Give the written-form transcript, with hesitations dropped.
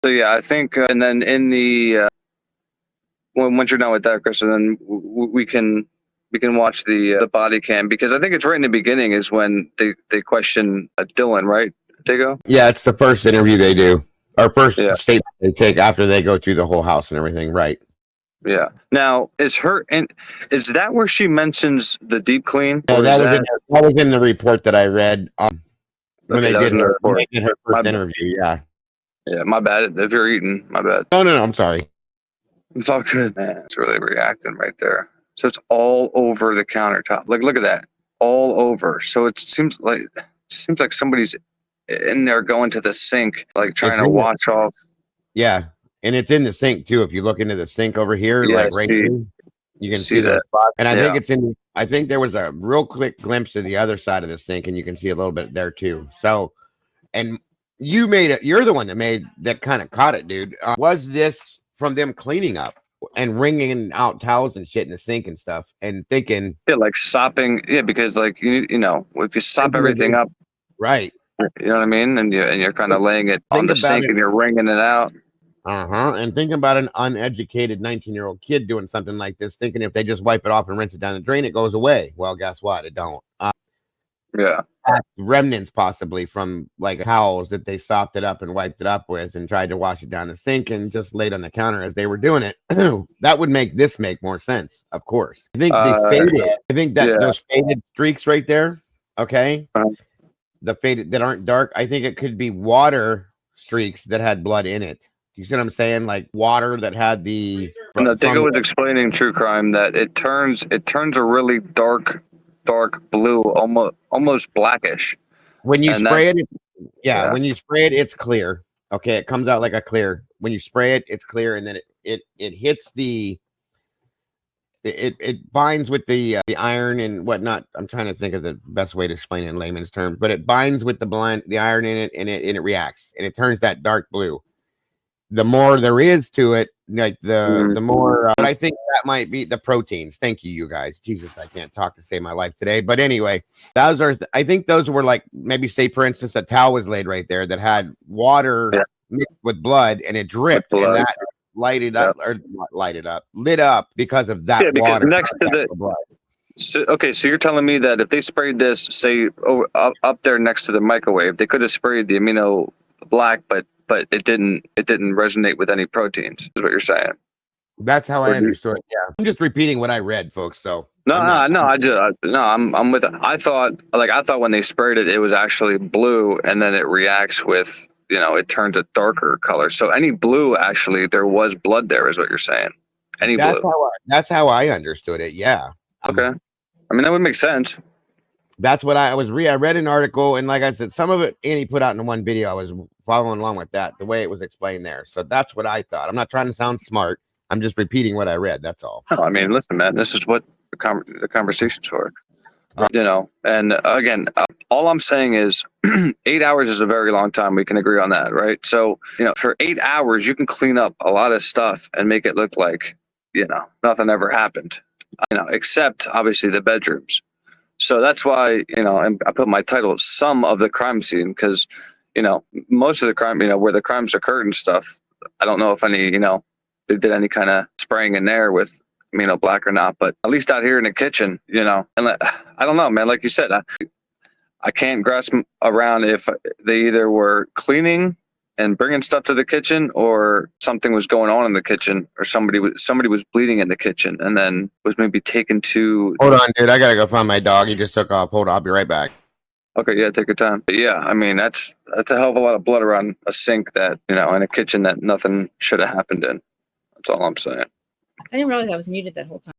So yeah, I think, and then in the once you're done with that, Chris, and then we can watch the body cam, because I think it's right in the beginning is when they question Dylan, right, Diego? Yeah, it's the first interview they do, or first Yeah. statement they take after they go through the whole house and everything, right? Yeah. Now, is that where she mentions the deep clean? Yeah, Or that is was, that was in the report that I read when Okay, they that was did in the her, report. when they did her first My- interview. Yeah. Yeah, my bad. If you're eating, my bad. No, I'm sorry. It's all good, man. It's really reacting right there. So it's all over the countertop. Like, look at that, all over. So it seems like somebody's in there going to the sink, like trying to wash off. Yeah, and it's in the sink too. If you look into the sink over here, Yeah, like right here, you can see those that. spots. And I think it's in. I think there was a real quick glimpse of the other side of the sink, and you can see a little bit there too. So, and you made it. You're the one that kind of caught it, dude. Was this from them cleaning up and wringing out towels and shit in the sink and stuff, and thinking, like sopping? Yeah, because like you know, if you sop everything up, right? You know what I mean, and you're kind of laying it on the sink and you're wringing it out. And thinking about an uneducated 19-year-old kid doing something like this, thinking if they just wipe it off and rinse it down the drain, it goes away. Well, guess what? It don't. Yeah. Remnants possibly from like towels that they sopped it up and wiped it up with and tried to wash it down the sink and just laid on the counter as they were doing it. That would make more sense, of course. I think they faded. I think that those faded streaks right there, okay? The faded that aren't dark, I think it could be water streaks that had blood in it. You see what I'm saying? Like water that had the. No, Diego was explaining True Crime that it turns a really dark blue, almost blackish. When you spray it, when you spray it, it's clear. Okay, it comes out like a clear. When you spray it, it's clear, and then it hits it binds with the iron and whatnot. I'm trying to think of the best way to explain it in layman's terms, but it binds with the iron in it, and it reacts, and it turns that dark blue. The more there is to it, like the more. But I think that might be the proteins. Thank you, you guys. Jesus, I can't talk to save my life today. But anyway, those are. I think those were like maybe say for instance a towel was laid right there that had water mixed with blood, and it dripped, and that lit up because of that water next to the blood. So, okay, so you're telling me that if they sprayed this, say, up there next to the microwave, they could have sprayed the amino black, but it didn't resonate with any proteins, is what you're saying. That's how I understood it. Yeah, I'm just repeating what I read, folks. So I'm with it. I thought when they sprayed it, it was actually blue, and then it reacts with, it turns a darker color. So any blue, actually, there was blood there, is what you're saying. Any blue. That's how I understood it. Yeah. Okay. I mean, that would make sense. That's what I read an article, and like I said, some of it Annie put out in one video. I was following along with that, the way it was explained there. So that's what I thought. I'm not trying to sound smart. I'm just repeating what I read. That's all. No, I mean, listen, man, this is what the conversation's for. And again, all I'm saying is 8 hours is a very long time. We can agree on that, right? So, for 8 hours, you can clean up a lot of stuff and make it look like, nothing ever happened, except obviously the bedrooms. So that's why, and I put my title, Some of the Crime Scene, because, most of the crime, where the crimes occurred and stuff, I don't know if any, they did any kind of spraying in there with amino black or not, but at least out here in the kitchen, and I don't know, man, like you said, I can't grasp around if they either were cleaning and bringing stuff to the kitchen, or something was going on in the kitchen, or somebody was bleeding in the kitchen and then was maybe taken to. Hold on, dude. I gotta go find my dog. He just took off. Hold on, I'll be right back. Okay, yeah, take your time. But yeah, I mean that's a hell of a lot of blood around a sink that in a kitchen that nothing should have happened in. That's all I'm saying. I didn't realize I was muted that whole time.